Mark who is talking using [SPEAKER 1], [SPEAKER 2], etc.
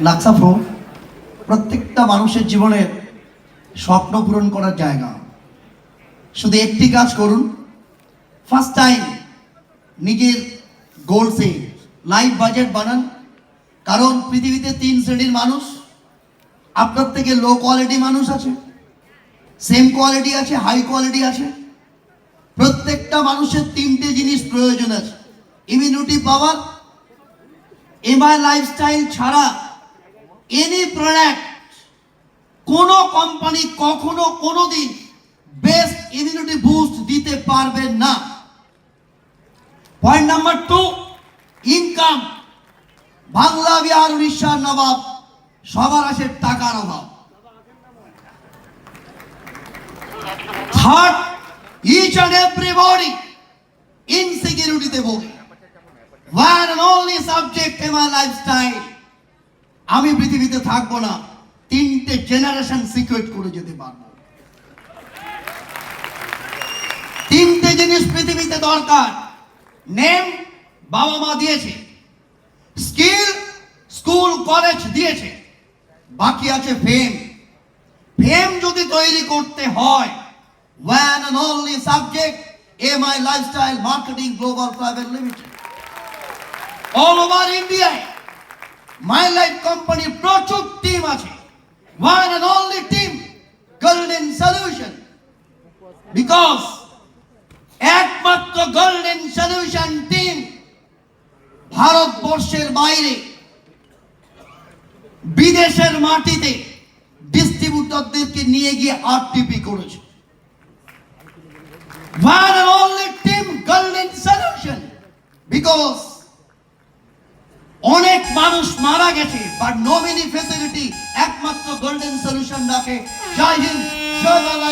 [SPEAKER 1] Laksa from প্রত্যেকটা মানুষের জীবনের স্বপ্ন পূরণ করার জায়গা। শুধু একটি কাজ করুন, ফার্স্ট টাইম নিজের গোলসে লাইফ বাজেট বানান। কারণ পৃথিবীতে 3 শ্রেণীর মানুষ। আপনার থেকে লো কোয়ালিটি মানুষ আছে, সেম কোয়ালিটি আছে, হাই কোয়ালিটি আছে। প্রত্যেকটা মানুষের 3টে জিনিস প্রয়োজন আছে: ইমিউনিটি পাওয়ার, এমআই লাইফস্টাইল ছাড়া এনি প্রোডাক্ট, কোনো কোম্পানি কখনো কোনোদিন বেস্ট ইমিউনিটি বুস্ট দিতে পারবে না। Point number 2, income. Bangla, Bihar, উড়িষ্যার নবাব সবার আছে টাকার অভাব। থার্ড, ইচ অ্যান্ড এভরিবডি ইনসিকিউরিটিতে ভোগে। One and only subject in my lifestyle, আমি পৃথিবীতে থাকবো না, 3টে জেনারেশন সিকিউর করে যেতে পারবো। 3টে জিনিস পৃথিবীতে দরকার। নেম বাবা মা দিয়েছে, স্কিল স্কুল কলেজ দিয়েছে, বাকি আছে ফেম। ফেম যদি তৈরি করতে হয়, one and only subject, MI lifestyle marketing global private limited. All over ইন্ডিয়ায় মাই লাইফ কোম্পানির প্রচুর টিম আছে। One and only team, golden solution. Because একমাত্র গোল্ডেন সলিউশন টিম ভারতবর্ষের বাইরে, বিদেশের মাটিতে ডিস্ট্রিবিউটরদেরকে নিয়ে গিয়ে আরটিপি করেছে। One and only team, golden solution. Because অনেক মানুষ মারা গেছে, বাট নমিনি ফ্যাসিলিটি একমাত্র গোল্ডেন সলিউশন রাখে। জয় হিন্দ, জয় বাংলা।